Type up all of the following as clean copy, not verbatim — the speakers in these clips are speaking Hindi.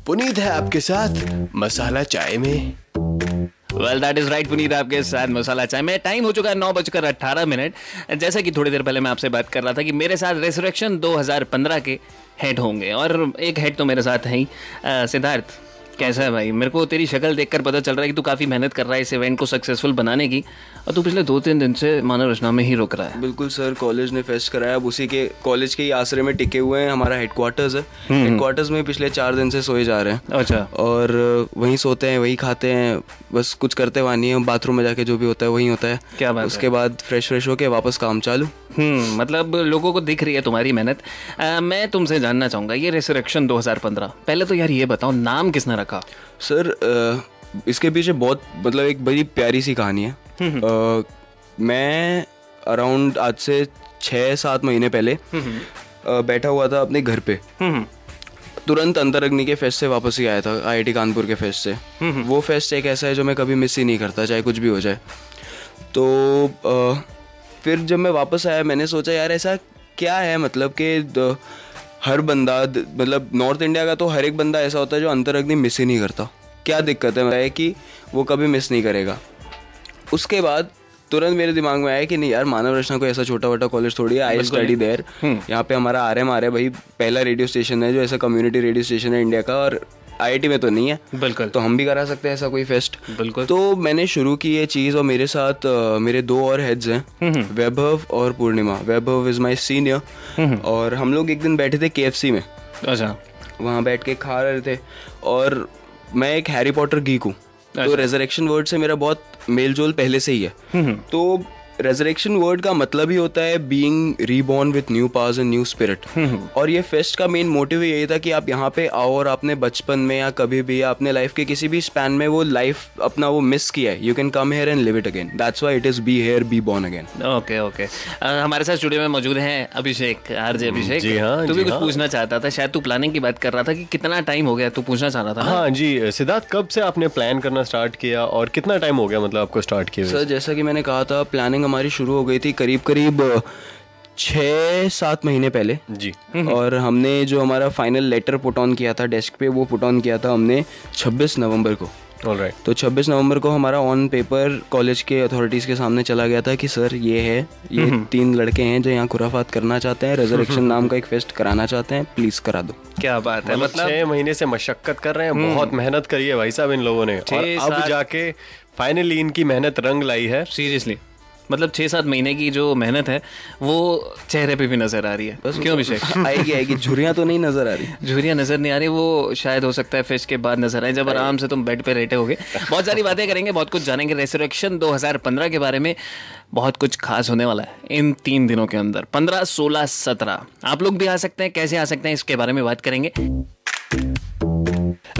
पुनीत है आपके साथ मसाला चाय में। Well that is right, Puneet आपके साथ मसाला चाय में। टाइम हो चुका है 9:18। जैसा कि थोड़ी देर पहले मैं आपसे बात कर रहा था कि मेरे साथ रेसरेक्शन 2015 के हेड होंगे और एक हेड तो मेरे साथ है ही। सिद्धार्थ, कैसा है भाई? मेरे को तेरी शक्ल देखकर पता चल रहा है कि तू काफ़ी मेहनत कर रहा है इस इवेंट को सक्सेसफुल बनाने की, और तू पिछले 2-3 दिन से मानव रचना में ही रुक रहा है। बिल्कुल सर, कॉलेज ने फेस्ट कराया, अब उसी के कॉलेज के ही आसरे में टिके हुए हैं। हमारा हेडक्वार्टर्स है, हेडक्वार्टर्स में पिछले 4 दिन से सोए जा रहे हैं। अच्छा। और वहीं सोते हैं, वहीं खाते हैं, बस कुछ करते हुआ नहीं है। बाथरूम में जाके जो भी होता है वही होता है। क्या बात उसके बाद फ्रेश होके वापस काम चालू। मतलब लोगों को दिख रही है तुम्हारी मेहनत। मैं तुमसे जानना चाहूँगा ये रेसरेक्शन 2015, पहले तो यार ये बताओ नाम किसने रखा? सर इसके पीछे बहुत मतलब एक बड़ी प्यारी सी कहानी है। मैं अराउंड आज से 6-7 महीने पहले बैठा हुआ था अपने घर पे। तुरंत अंतरअग्नि के फेस्ट से वापस ही आया था, IIT कानपुर के फेस्ट से। वो फेस्ट एक ऐसा है जो मैं कभी मिस ही नहीं करता, चाहे कुछ भी हो जाए। तो फिर जब मैं वापस आया मैंने सोचा यार ऐसा क्या है, मतलब कि हर बंदा, मतलब नॉर्थ इंडिया का तो हर एक बंदा ऐसा होता है जो अंतरअग्नि मिस ही नहीं करता। क्या दिक्कत है कि वो कभी मिस नहीं करेगा। उसके बाद तुरंत मेरे दिमाग में आया कि नहीं यार, मानव रचना कोई ऐसा छोटा मोटा कॉलेज थोड़ी है। I study there. यहाँ पे हमारा RM है भाई, पहला रेडियो स्टेशन है जो ऐसा कम्युनिटी रेडियो स्टेशन है इंडिया का, और IIT में तो नहीं है। बिल्कुल। तो हम भी करा सकते हैं ऐसा कोई फेस्ट। बिल्कुल। तो मैंने शुरू की ये चीज़, और मेरे साथ मेरे 2 और हेड्स हैं, वैभव और पूर्णिमा। वैभव इज़ माई सीनियर। और हम लोग एक दिन बैठे थे KFC में। अच्छा। वहाँ बैठ के खा रहे थे, और मैं एक हैरी पॉटर गीक हूँ। तो रेजरेक्शन वर्ड से मेरा बहुत मेल जोल पहले से ही है। तो रेजरेक्शन वर्ड का मतलब ही होता है being reborn with new powers and new spirit. और ये फेस्ट का मेन मोटिव यही था कि आप यहाँ पे आओ और आपने बचपन में या कभी भी या अपने लाइफ के किसी भी स्पैन में वो लाइफ अपना वो मिस किया है, you can come here and live it again. That's why it is be here be born again. Okay. हमारे साथ स्टूडियो में मौजूद हैं अभिषेक, RJ अभिषेक। जी हाँ, तू भी कुछ पूछना चाहता था, शायद तू प्लानिंग की बात कर रहा था कि कितना टाइम हो गया, तू पूछना चाह रहा था। हाँ जी सिद्धार्थ, कब से आपने प्लान करना स्टार्ट किया और कितना टाइम हो गया मतलब आपको स्टार्ट किए? सर जैसा कि मैंने कहा था, प्लानिंग हमारी शुरू हो गई थी करीब 6-7 महीने पहले जी। और हमने जो हमारा फाइनल लेटर पुट ऑन किया था डेस्क पे, वो पुट ऑन किया था हमने 26 नवंबर को। ऑलराइट। तो 26 नवंबर को हमारा ऑन पेपर कॉलेज के अथॉरिटीज़ के सामने चला गया था कि सर ये है, ये 3 लड़के हैं जो यहाँ खुराफात करना चाहते हैं, रेजरेक्शन नाम का एक फेस्ट कराना चाहते हैं, प्लीज़ करा दो। क्या बात है, मतलब 6 महीने से मशक्कत कर रहे हैं, बहुत मेहनत करी है भाई साहब इन लोगों ने, और अब जाके फाइनली इनकी मेहनत रंग लाई है। सीरियसली, मतलब 6-7 महीने की जो मेहनत है वो चेहरे पे भी नजर आ रही है। क्यों अभिषेक? आएगी झुर्रियाँ तो नहीं नजर आ रही। झुर्रियाँ नजर नहीं आ रही, वो शायद हो सकता है फेस्ट के बाद नजर आए, जब आराम से तुम बेड पे लेटे होगे। बहुत सारी बातें करेंगे, बहुत कुछ जानेंगे रेसरेक्शन 2015 के बारे में। बहुत कुछ खास होने वाला है इन 3 दिनों के अंदर, 15, 16, 17। आप लोग भी आ सकते हैं, कैसे आ सकते हैं इसके बारे में बात करेंगे।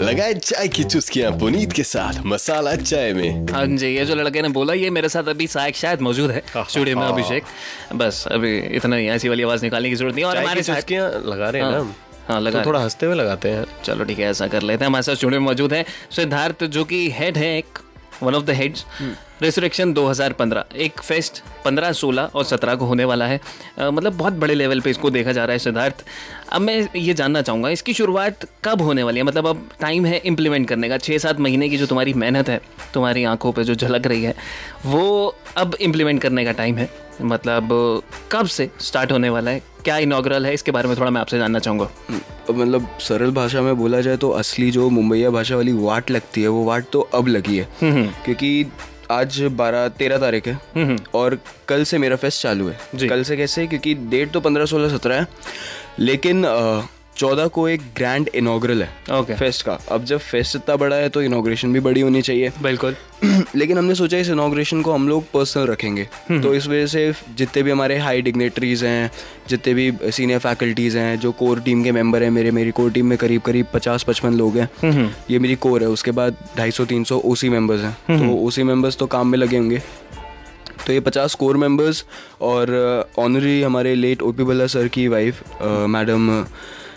लगाए चाय की चुस्कियां पुनीत के साथ मसाला चाय में। हाँ जी, ये जो लड़के ने बोला, ये मेरे साथ अभी शायद मौजूद है स्टूडियो में अभिषेक। बस अभी इतना ही, ऐसी वाली आवाज निकालने की जरूरत नहीं। और हमारे चुस्कियां लगा रहे हैं ना, हाँ लगा, तो थोड़ा हंसते हुए लगाते हैं। चलो ठीक है, ऐसा कर लेते हैं। हमारे साथ स्टूडियो में मौजूद है सिद्धार्थ, जो कि हेड है, एक वन ऑफ द हेड्स रेसरेक्शन 2015। एक फेस्ट 15, 16 और 17 को होने वाला है। मतलब बहुत बड़े लेवल पे इसको देखा जा रहा है सिद्धार्थ। अब मैं ये जानना चाहूँगा इसकी शुरुआत कब होने वाली है? मतलब अब टाइम है इम्प्लीमेंट करने का, 6-7 महीने की जो तुम्हारी मेहनत है, तुम्हारी आंखों पे जो झलक रही है, वो अब इम्प्लीमेंट करने का टाइम है। मतलब कब से स्टार्ट होने वाला है, क्या इनॉग्रल है, इसके बारे में थोड़ा मैं आपसे जानना चाहूँगा। मतलब सरल भाषा में बोला जाए तो असली जो मुंबईया भाषा वाली वाट लगती है, वो वाट तो अब लगी है। क्योंकि आज 13 तारीख है और कल से मेरा फेस्ट चालू है। कल से कैसे? क्योंकि डेट तो 15, 16, 17 है, लेकिन 14 को एक ग्रैंड इनॉग्रल है फेस्ट का। अब जब फेस्ट इतना बड़ा है तो इनॉग्रेशन भी बड़ी होनी चाहिए। बिल्कुल। लेकिन हमने सोचा इस इनॉग्रेशन को हम लोग पर्सनल रखेंगे। तो इस वजह से जितने भी हमारे हाई डिग्नेटरीज हैं, जितने भी सीनियर फैकल्टीज़ हैं, जो कोर टीम के मेंबर हैं, मेरी कोर टीम में करीब 50-55 लोग हैं। ये मेरी कोर है। उसके बाद 250-300 OC मेंबर्स हैं। तो OC मेंबर्स तो काम में लगे होंगे। तो ये 50 कोर मेंबर्स और ऑनरी हमारे लेट OP भल्ला सर की वाइफ मैडम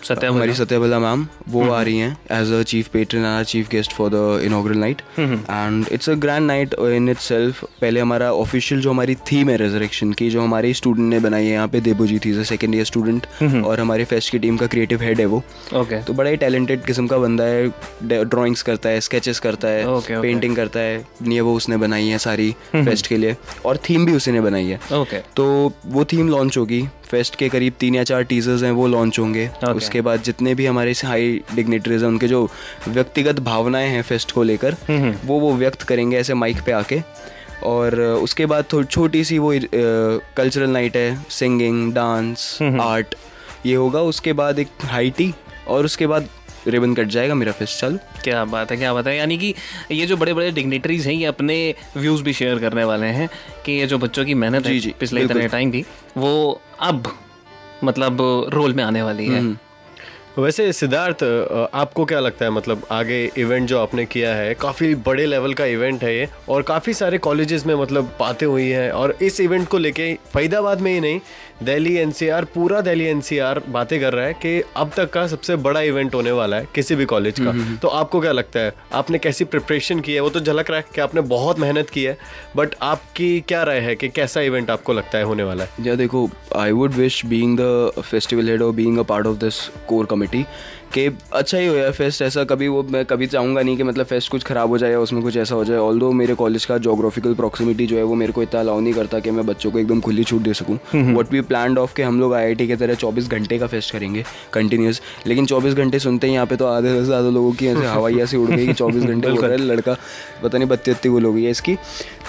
हमारी सत्यबाला मैम वो आ रही हैं as a chief patron and chief guest for the inaugural night, and it's a grand night in itself. पहले हमारा ऑफिशियल जो हमारी थीम है रेजरेक्शन की, जो हमारे स्टूडेंट ने बनाई है यहाँ पे, Debojit is a second year student और हमारे फेस्ट की टीम का क्रिएटिव हेड है वो। तो बड़ा ही टैलेंटेड किस्म का बंदा है, ड्राइंग्स करता है, स्केचेस करता है, पेंटिंग करता है, ये वो उसने बनाई है सारी फेस्ट के लिए, और थीम भी उसी ने बनाई है। तो वो थीम लॉन्च होगी, फेस्ट के करीब 3 या 4 टीजर्स हैं वो लॉन्च होंगे। उसके बाद जितने भी हमारे हाई डिग्निटरीज हैं उनके जो व्यक्तिगत भावनाएं हैं फेस्ट को लेकर वो व्यक्त करेंगे ऐसे माइक पे आके। और उसके बाद थोड़ी छोटी सी वो कल्चरल नाइट है, सिंगिंग, डांस, आर्ट, ये होगा। उसके बाद एक हाई टी और उसके बाद रिबन कट जाएगा, मेरा फेस्ट चालू। क्या बात है, क्या बात है। यानी कि ये जो बड़े बड़े डिग्निटरीज हैं ये अपने व्यूज़ भी शेयर करने वाले हैं कि ये जो बच्चों की मेहनत है पिछले इतने टाइम की, वो अब मतलब रोल में आने वाली है। वैसे सिद्धार्थ, आपको क्या लगता है, मतलब आगे इवेंट जो आपने किया है काफ़ी बड़े लेवल का इवेंट है ये, और काफ़ी सारे कॉलेजेस में मतलब बातें हुई हैं, और इस इवेंट को लेके फरीदाबाद में ही नहीं, दिल्ली एनसीआर, पूरा दिल्ली एनसीआर बातें कर रहा है कि अब तक का सबसे बड़ा इवेंट होने वाला है किसी भी कॉलेज का। तो आपको क्या लगता है, आपने कैसी प्रिपरेशन की है? वो तो झलक रहा है कि आपने बहुत मेहनत की है, बट आपकी क्या राय है कि कैसा इवेंट आपको लगता है होने वाला है? या देखो, I would wish being the festival head और being a part of this core committee कि अच्छा ही हो यार फेस्ट। ऐसा कभी मैं कभी चाहूँगा नहीं कि मतलब फेस्ट कुछ ख़राब हो जाए या उसमें कुछ ऐसा हो जाए। ऑल्दो मेरे कॉलेज का जोग्राफिकल प्रॉक्सिमिटी जो है वो मेरे को इतना अलाउ नहीं करता कि मैं बच्चों को एकदम खुली छूट दे सकूँ। व्हाट वी प्लान्ड ऑफ कि हम लोग IIT की तरह 24 घंटे का फेस्ट करेंगे कंटिन्यूस, लेकिन 24 घंटे सुनते ही यहाँ पे तो आधे से ज़्यादा लोगों की ऐसे हवाई ऐसी उड़ गई कि 24 घंटे हो रहा है, लड़का पता नहीं 32 गोल हो गई है इसकी।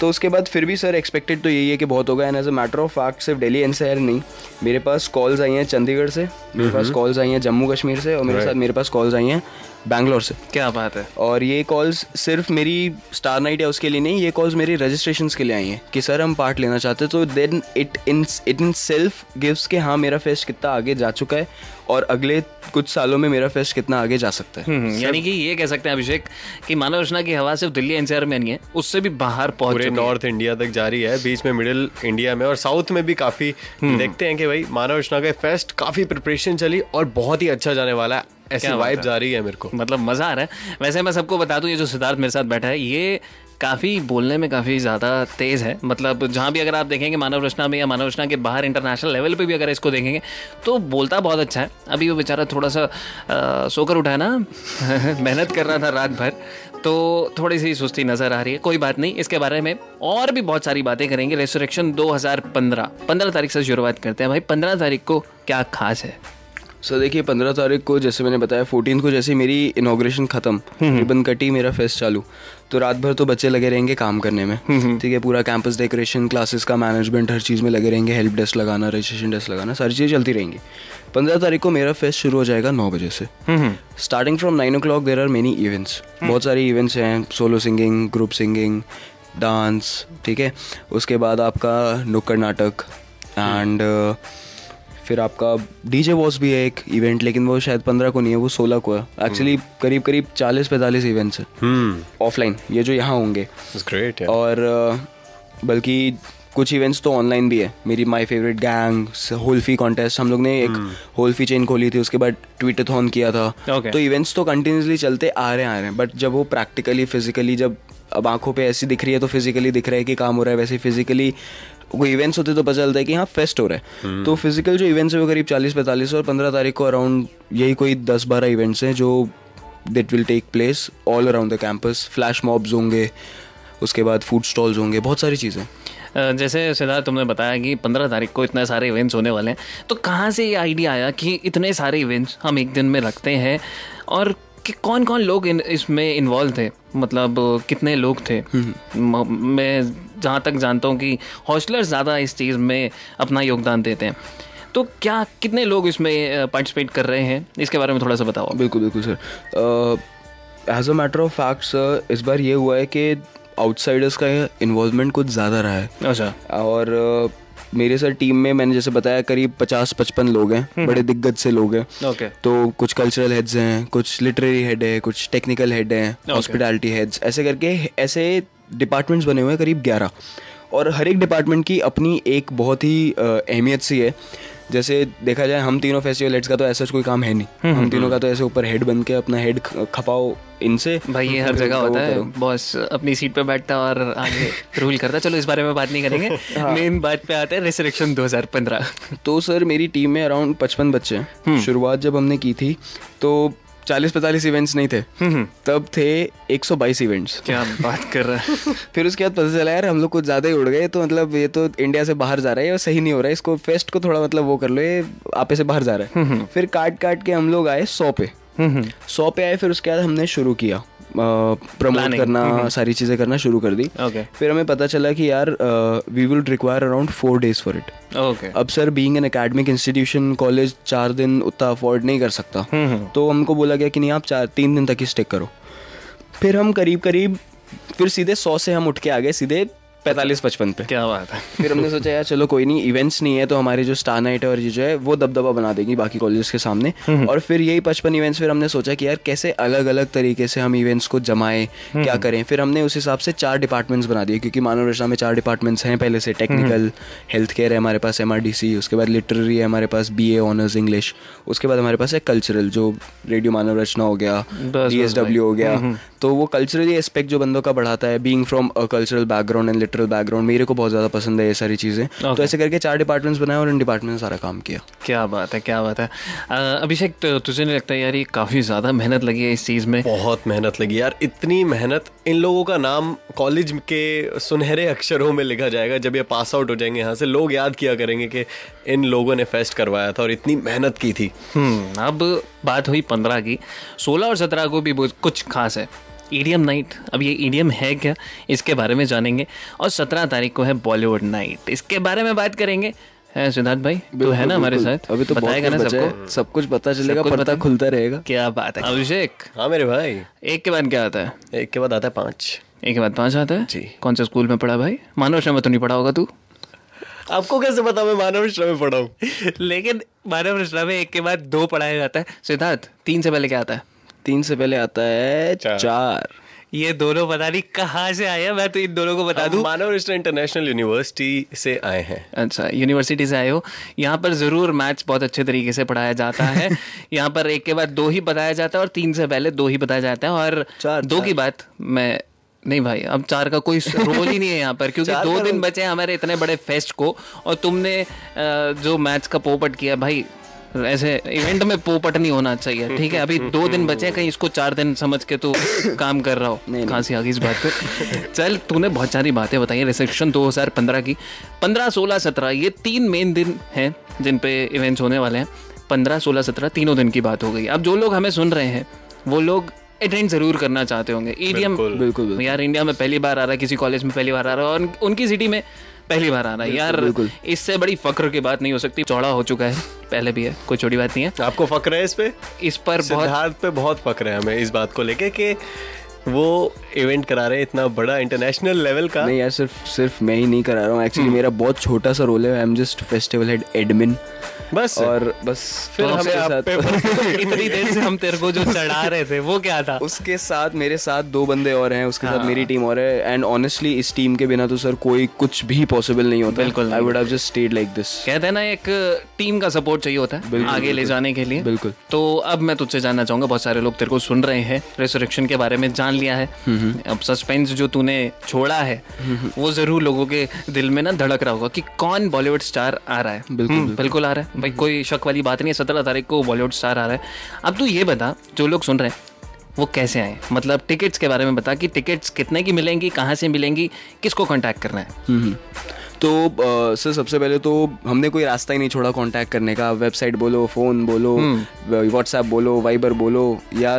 तो उसके बाद फिर भी सर एक्सपेक्टेड तो यही है कि बहुत होगा। And as a matter of fact सिर्फ दिल्ली एनसीआर नहीं, मेरे पास कॉल्स आई हैं चंडीगढ़ से, मेरे पास कॉल्स आई हैं जम्मू कश्मीर से, और मेरे पास कॉल्स आई हैं बैंगलोर से। क्या बात है। और ये कॉल्स सिर्फ मेरी स्टार नाइट है उसके लिए नहीं, ये कॉल्स मेरी रजिस्ट्रेशंस के लिए आई हैं कि सर हम पार्ट लेना चाहते हैं। तो then it in self gives कि हाँ मेरा फेस्ट कितना आगे जा चुका है और अगले कुछ सालों में मेरा फेस्ट कितना आगे जा सकता है। यानी कि ये कह सकते हैं अभिषेक कि मानव रचना की हवा सिर्फ दिल्ली एनसीआर में नहीं है, उससे भी बाहर पहुंच पूरे नॉर्थ इंडिया तक जा रही है, बीच में मिडिल इंडिया में और साउथ में भी काफी देखते हैं कि भाई मानव रचना का फेस्ट काफी प्रिपरेशन चली और बहुत ही अच्छा जाने वाला है, ऐसी वाइब जा रही है मेरे को, मतलब मजा आ रहा है। वैसे मैं सबको बता दूं, ये जो सिद्धार्थ मेरे साथ बैठा है ये काफ़ी बोलने में काफ़ी ज़्यादा तेज़ है। मतलब जहाँ भी अगर आप देखेंगे मानव रचना में या मानव रचना के बाहर इंटरनेशनल लेवल पे भी अगर इसको देखेंगे तो बोलता बहुत अच्छा है। अभी वो बेचारा थोड़ा सा सोकर उठा ना मेहनत कर रहा था रात भर, तो थोड़ी सी सुस्ती नज़र आ रही है। कोई बात नहीं, इसके बारे में और भी बहुत सारी बातें करेंगे। रेसरेक्शन 2015 तारीख से शुरुआत करते हैं। भाई 15 तारीख को क्या खास है? सर देखिए 15 तारीख को जैसे मैंने बताया, 14 को जैसे मेरी इनॉग्रेशन ख़त्म, रिबन कटी, मेरा फेस्ट चालू, तो रात भर तो बच्चे लगे रहेंगे काम करने में, ठीक है। पूरा कैंपस डेकोरेशन, क्लासेस का मैनेजमेंट, हर चीज़ में लगे रहेंगे, हेल्प डेस्क लगाना, रजिस्ट्रेशन डेस्क लगाना, सारी चीज़ें चलती रहेंगी। 15 तारीख को मेरा फेस्ट शुरू हो जाएगा 9 बजे से। Starting from 9 o'clock there are many events, बहुत सारे इवेंट्स हैं, solo singing, group singing, dance, ठीक है। उसके बाद आपका नुक्कड़ नाटक एंड फिर आपका डीजे वॉस भी है एक इवेंट, लेकिन वो शायद 15 को नहीं है, वो 16 को है। एक्चुअली करीब 40-45 इवेंट्स हैं ऑफलाइन, ये जो यहाँ होंगे। और बल्कि कुछ इवेंट्स तो ऑनलाइन भी है। मेरी माय फेवरेट गैंग होल्फी कॉन्टेस्ट, हम लोग ने एक होल्फी चेन खोली थी, उसके बाद ट्वीटाथॉन किया था। तो इवेंट्स तो कंटिन्यूसली चलते आ रहे हैं, बट जब वो प्रैक्टिकली फिजिकली, जब अब आंखों पे ऐसी दिख रही है तो फिजिकली दिख रहा है कि काम हो रहा है, वैसे फिजिकली कोई इवेंट्स होते तो पता चलता है कि हाँ फेस्ट हो रहा है। तो फिजिकल जो इवेंट्स है वो करीब 40-45, और 15 तारीख को अराउंड यही कोई 10-12 इवेंट्स हैं जो that will take place all around the campus. Flash mobs होंगे, उसके बाद फूड स्टॉल्स होंगे, बहुत सारी चीज़ें। जैसे सिद्धार्थ तुमने बताया कि 15 तारीख को इतने सारे इवेंट्स होने वाले हैं, तो कहाँ से ये आइडिया आया कि इतने सारे इवेंट्स हम एक दिन में रखते हैं, और कि कौन कौन लोग इसमें इन्वॉल्व थे? मतलब कितने लोग थे? मैं जहाँ तक जानता हूँ कि हॉस्टलर्स ज़्यादा इस चीज़ में अपना योगदान देते हैं, तो क्या कितने लोग इसमें पार्टिसिपेट कर रहे हैं, इसके बारे में थोड़ा सा बताओ। बिल्कुल sir, as a matter of fact sir, इस बार ये हुआ है कि आउटसाइडर्स का इन्वॉल्वमेंट कुछ ज़्यादा रहा है। अच्छा। और मेरे सर टीम में मैंने जैसे बताया करीब 50-55 लोग हैं, बड़े दिग्गज से लोग हैं। तो कुछ कल्चरल हेड्स हैं, कुछ लिटरेरी हेड है, कुछ टेक्निकल हेड हैं, हॉस्पिटैलिटी हेड्स, ऐसे करके ऐसे डिपार्टमेंट्स बने हुए हैं करीब 11। और हर एक डिपार्टमेंट की अपनी एक बहुत ही अहमियत सी है। जैसे देखा जाए हम तीनों फेस्टिवल हेड्स का तो ऐसा कोई काम है नहीं, हम तीनों का तो ऐसे ऊपर हेड बन के अपना हेड खपाओ इनसे। भाई ये हर जगह होता है, बॉस अपनी सीट पे बैठता है और आगे रूल करता है। चलो इस बारे में बात नहीं करेंगे, मेन बात पे आते हैं, रेसरेक्शन 2015। तो सर मेरी टीम में अराउंड 55 बच्चे हैं। शुरुआत जब हमने की थी तो 40-45 इवेंट्स नहीं थे, तब थे 122 इवेंट्स। क्या बात कर रहा है। फिर उसके बाद पता चला यार हम लोग कुछ ज़्यादा ही उड़ गए, तो मतलब ये तो इंडिया से बाहर जा रहा है और सही नहीं हो रहा है, इसको फेस्ट को थोड़ा मतलब वो कर लो, ये आपे से बाहर जा रहा है। फिर काट के हम लोग आए 100 पे। 100 पे आए, फिर उसके बाद हमने शुरू किया प्रमोट करना, सारी चीज़ें करना शुरू कर दी। फिर हमें पता चला कि यार we will require around 4 days for it. अब sir being an academic institution, college 4 दिन उतना अफोर्ड नहीं कर सकता, तो हमको बोला गया कि नहीं आप 3 दिन तक ही स्टिक करो। फिर हम करीब फिर सीधे 100 से हम उठ के आ गए सीधे 45-55 पे। क्या बात है। फिर हमने सोचा यार चलो कोई नहीं, इवेंट्स नहीं है तो हमारी जो स्टार नाइट है और ये जो है वो दबदबा बना देगी बाकी कॉलेजेस के सामने। और फिर यही 55 इवेंट्स, फिर हमने सोचा कि यार कैसे अलग अलग तरीके से हम इवेंट्स को जमाएं, क्या करें। फिर हमने उस हिसाब से 4 डिपार्टमेंट्स बना दिए, क्योंकि मानव रचना में 4 डिपार्टमेंट्स हैं पहले से। टेक्निकल, हेल्थ केयर है हमारे पास, MRDC, उसके बाद लिटरेरी है हमारे पास, BA ऑनर्स इंग्लिश, उसके बाद हमारे पास है कल्चरल जो रेडियो मानव रचना हो गया, DSW हो गया। तो वो कल्चरली एस्पेक्ट जो बंदों का बढ़ाता है, being from a cultural background and literal background, मेरे को बहुत ज़्यादा पसंद है ये सारी चीज़ें। तो ऐसे करके 4 डिपार्टमेंट्स बनाए और इन डिपार्टमेंट में सारा काम किया। क्या बात है, क्या बात है। अभिषेक तुझे नहीं लगता यार ये काफ़ी ज़्यादा मेहनत लगी है इस चीज़ में? बहुत मेहनत लगी यार, इतनी मेहनत। इन लोगों का नाम कॉलेज के सुनहरे अक्षरों में लिखा जाएगा जब ये पास आउट हो जाएंगे यहाँ से। लोग याद किया करेंगे कि इन लोगों ने फेस्ट करवाया था और इतनी मेहनत की थी। अब बात हुई 15 की, 16 और 17 को भी कुछ खास है। ईडीएम नाइट, अब ये ईडीएम है क्या इसके बारे में जानेंगे। और 17 तारीख को है बॉलीवुड नाइट, इसके बारे में बात करेंगे। है सिद्धार्थ भाई तो है ना हमारे साथ? अभी तो बताएगा ना सबको, सब कुछ पता चलेगा, पर्दा खुलता रहेगा। क्या बात है। अभिषेक। हाँ मेरे भाई। एक के बाद क्या आता है? एक के बाद आता है 5। एक के बाद 5 आता है जी। कौन से स्कूल में पढ़ा भाई? मानव रचना में तो नहीं पढ़ा होगा तू? आपको कैसे पता मैं मानव रचना में पढ़ा हूँ? लेकिन मानव रचना में एक के बाद 2 पढ़ाया जाता है। सिद्धार्थ 3 से पहले क्या आता है? 3 से पहले आता है 4। ये दोनों पता नहीं कहाँ से आए हैं, मैं तो इन दोनों को बता दूं। मानव रचना इंटरनेशनल यूनिवर्सिटी से आए हैं। अच्छा, यूनिवर्सिटी से आए हो। यहाँ पर ज़रूर मैथ्स बहुत अच्छे तरीके से पढ़ाया जाता है। यहाँ पर एक के बाद 2 ही बताया जाता है और 3 से पहले 2 ही बताया जाता है। और 2 की बात मैं नहीं भाई, अब 4 का कोई रोल ही नहीं है यहाँ पर, क्योंकि 2 दिन बचे हमारे इतने बड़े फेस्ट को। और तुमने जो मैथ्स का पोपट किया भाई, ऐसे इवेंट में पोपट नहीं होना चाहिए, ठीक है? अभी 2 दिन बचे, कहीं इसको 4 दिन समझ के तू काम कर रहा हो। कहाँ से आ गई इस बात पे? चल, तूने बहुत सारी बातें बताई रिसेप्शन 2015 की। 15, 16, 17 ये 3 मेन दिन हैं जिन पे इवेंट्स होने वाले हैं। 15, 16, 17 तीनों दिन की बात हो गई। अब जो लोग हमें सुन रहे हैं वो लोग अटेंड जरूर करना चाहते होंगे। ईडीएम बिल्कुल यार इंडिया में पहली बार आ रहा है, किसी कॉलेज में पहली बार आ रहा है और उनकी सिटी में पहली बार आ रहा है यार। इससे बड़ी फक्र की बात नहीं हो सकती। चौड़ा हो चुका है, पहले भी है, कोई छोटी बात नहीं है। आपको फक्र है इस पे? इस पर सिद्धार्थ पे बहुत फक्र है हमें इस बात को लेके कि वो इवेंट करा रहे हैं इतना बड़ा इंटरनेशनल लेवल का। नहीं यार, सिर्फ मैं ही नहीं करा रहा हूँ। एक्चुअली मेरा बहुत छोटा सा रोल है। I am just festival head admin बस। और बस फिर हमें आप पे इतनी देर से हम तेरे को जो चढ़ा रहे थे वो क्या था? उसके साथ मेरे साथ 2 बंदे और हैं, उसके साथ मेरी टीम और है। एंड ऑनेस्टली इस टीम के बिना तो सर कोई कुछ भी पॉसिबल नहीं होता। बिल्कुल, I would have just stayed like this. कहते हैं ना एक टीम का सपोर्ट चाहिए होता है आगे ले जाने के लिए। बिल्कुल। तो अब मैं तुझसे जानना चाहूंगा, बहुत सारे लोग तेरे को सुन रहे हैं, रेसरेक्शन के बारे में जान लिया है, अब सस्पेंस जो तूने छोड़ा है वो जरूर लोगों के दिल में ना धड़क रहा होगा कि कौन बॉलीवुड स्टार आ रहा है। बिल्कुल आ रहा है भाई, कोई शक वाली बात नहीं है। 17 तारीख को बॉलीवुड स्टार आ रहा है। अब तू ये बता, जो लोग सुन रहे हैं वो कैसे आए, मतलब टिकट्स के बारे में बता कि टिकट्स कितने की मिलेंगी, कहाँ से मिलेंगी, किसको कांटेक्ट करना है? तो सर सबसे पहले तो हमने कोई रास्ता ही नहीं छोड़ा कांटेक्ट करने का। वेबसाइट बोलो, फ़ोन बोलो, व्हाट्सएप बोलो, वाइबर बोलो या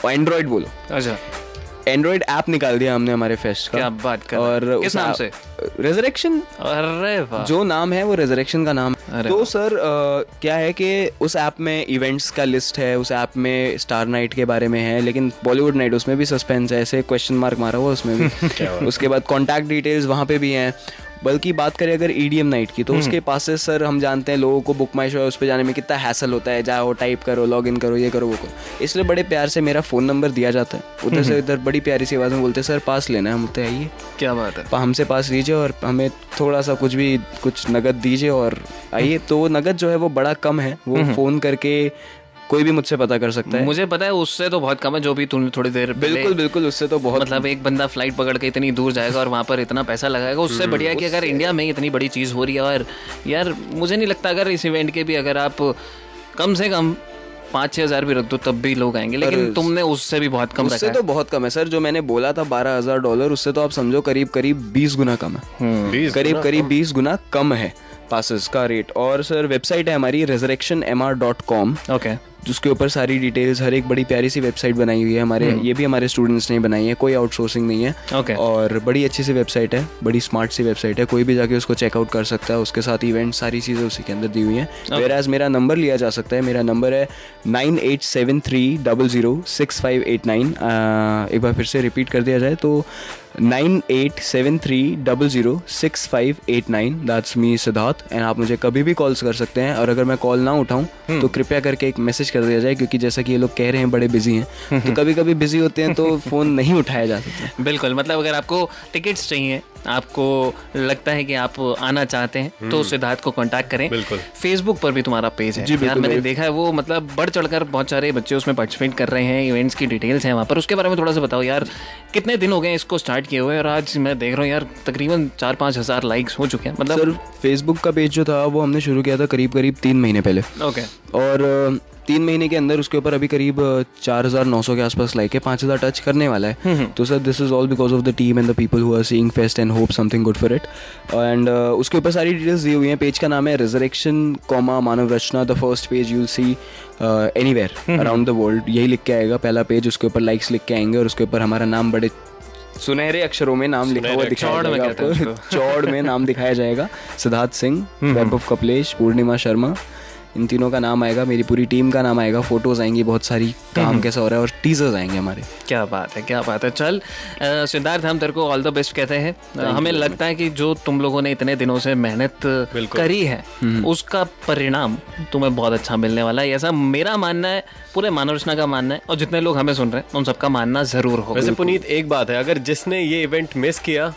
एंड्रॉयड बोलो। अच्छा, एंड्रॉयड ऐप निकाल दिया हमने हमारे फेस्ट का। क्या बात कर और किस नाम से? रेजरेक्शन। अरे वाह, जो नाम है वो रेजरेक्शन का नाम। तो सर क्या है कि उस ऐप में इवेंट्स का लिस्ट है, उस ऐप में स्टार नाइट के बारे में है, लेकिन बॉलीवुड नाइट उसमें भी सस्पेंस है, ऐसे क्वेश्चन मार्क मारा हुआ उसमें भी। उसके बाद कॉन्टैक्ट डिटेल्स वहाँ पे भी हैं। बल्कि बात करें अगर EDM नाइट की, तो उसके पासेस सर हम जानते हैं लोगों को बुक माई शो है उस पर जाने में कितना हैसल होता है, जाओ टाइप करो, लॉग इन करो, ये करो वो करो। इसलिए बड़े प्यार से मेरा फ़ोन नंबर दिया जाता है, उधर से इधर बड़ी प्यारी सी आवाज़ में बोलते हैं सर पास लेना है। हम बोलते आइए, क्या बात है, हमसे पास लीजिए और हमें थोड़ा सा कुछ नगद दीजिए और आइए। तो वो नगद जो है वो बड़ा कम है, वो फ़ोन करके कोई भी मुझसे पता कर सकता है। मुझे पता है उससे तो बहुत कम है, जो भी तुमने थोड़ी देर बिल्कुल बिल्कुल उससे तो बहुत, मतलब एक बंदा फ्लाइट पकड़ के इतनी दूर जाएगा और वहाँ पर इतना पैसा लगाएगा, उससे बढ़िया कि अगर इंडिया में इतनी बड़ी चीज़ हो रही है। और यार मुझे नहीं लगता अगर इस इवेंट के भी अगर आप कम से कम 5-6 हज़ार भी रख दो तब भी लोग आएंगे, लेकिन तुमने उससे भी बहुत कम रखा है। उससे तो बहुत कम है सर, जो मैंने बोला था $12,000, उससे तो आप समझो करीब 20 गुना कम है, करीब 20 गुना कम है पासेस का रेट। और सर वेबसाइट है हमारी resurrectionmr.com, ओके, जिसके ऊपर सारी डिटेल्स, हर एक बड़ी प्यारी सी वेबसाइट बनाई हुई है हमारे, ये भी हमारे स्टूडेंट्स ने बनाई है, कोई आउटसोर्सिंग नहीं है। ओके, और बड़ी अच्छी सी वेबसाइट है, बड़ी स्मार्ट सी वेबसाइट है, कोई भी जाके उसको चेकआउट कर सकता है, उसके साथ इवेंट सारी चीज़ें उसी के अंदर दी हुई हैं। वेराज मेरा नंबर लिया जा सकता है, मेरा नंबर है 9873006589। एक बार फिर से रिपीट कर दिया जाए तो 9873006589, दैट्स मी सिद्धार्थ। एंड आप मुझे कभी भी कॉल्स कर सकते हैं, और अगर मैं कॉल ना उठाऊं तो कृपया करके एक मैसेज कर दिया जाए, क्योंकि जैसा कि ये लोग कह रहे हैं बड़े बिजी हैं, तो कभी कभी बिजी होते हैं तो फ़ोन नहीं उठाया जा सकता। बिल्कुल, मतलब अगर आपको टिकट्स चाहिए, आपको लगता है कि आप आना चाहते हैं, तो सिद्धार्थ को कांटेक्ट करें। बिल्कुल। फेसबुक पर भी तुम्हारा पेज है यार, मैंने देखा है, वो मतलब बढ़ चढ़कर बहुत सारे बच्चे उसमें पार्टिसिपेट कर रहे हैं, इवेंट्स की डिटेल्स हैं वहाँ पर, उसके बारे में थोड़ा सा बताओ यार। कितने दिन हो गए इसको स्टार्ट किए हुए, और आज मैं देख रहा हूँ यार तकरीबन 4-5 हज़ार लाइक्स हो चुके हैं। मतलब सर फेसबुक का पेज जो था वो हमने शुरू किया था करीब 3 महीने पहले। ओके, और 3 महीने के अंदर उसके ऊपर अभी करीब 4,900 के आसपास लाइक है, 5,000 टच करने वाला है। तो sir this is all because of the team and the people who are seeing fest and hope something good for it. And उसके ऊपर सारी डिटेल्स दी हुई हैं। पेज का नाम है resurrection Manav Rachna. The first page you will see anywhere around the world, यही लिख के आएगा पहला पेज, उसके ऊपर लाइक्स लिख के आएंगे और उसके ऊपर हमारा नाम बड़े सुनहरे अक्षरों में नाम लिखा हुआ दिखाया जाएगा आपको। चौड़ में नाम दिखाया जाएगा, सिद्धार्थ सिंह, वैभव कपलेश, पूर्णिमा शर्मा, इन तीनों का नाम आएगा, मेरी पूरी टीम का नाम आएगा, फोटोज आएंगी बहुत सारी, काम कैसा हो रहा है, और टीजर्स आएंगे हमारे। क्या बात है, क्या बात है। चल सिद्धार्थ, हम तेरे को ऑल द बेस्ट कहते हैं। हमें लगता है कि जो तुम लोगों ने इतने दिनों से मेहनत करी है उसका परिणाम तुम्हें बहुत अच्छा मिलने वाला है, ऐसा मेरा मानना है, पूरे मानव रचना का मानना है, और जितने लोग हमें सुन रहे हैं उन सबका मानना जरूर होगा। वैसे पुनीत एक बात है, अगर जिसने ये इवेंट मिस किया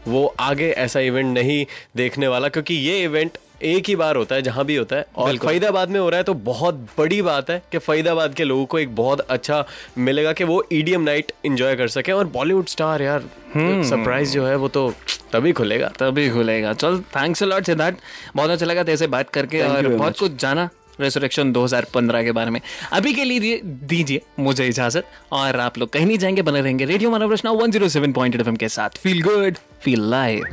वो आगे ऐसा इवेंट नहीं देखने वाला, क्योंकि ये इवेंट एक ही बार होता है जहां भी होता है, और फरीदाबाद में हो रहा है, तो बहुत बड़ी बात है कि फरीदाबाद के लोगों को एक बहुत अच्छा मिलेगा कि वो EDM नाइट एंजॉय कर सके। और बॉलीवुड स्टार यार सरप्राइज जो है वो तो तभी खुलेगा। चल, थैंक्स अ लॉट सिद्धार्थ, बहुत अच्छा लगा तेरे से बात करके और बहुत कुछ जाना रेसरेक्शन 2015 के बारे में। अभी के लिए दीजिए मुझे इजाजत, और आप लोग कहीं नहीं जाएंगे, बने रहेंगे रेडियो मानव रचना 107.8 FM के साथ। Feel good, feel live.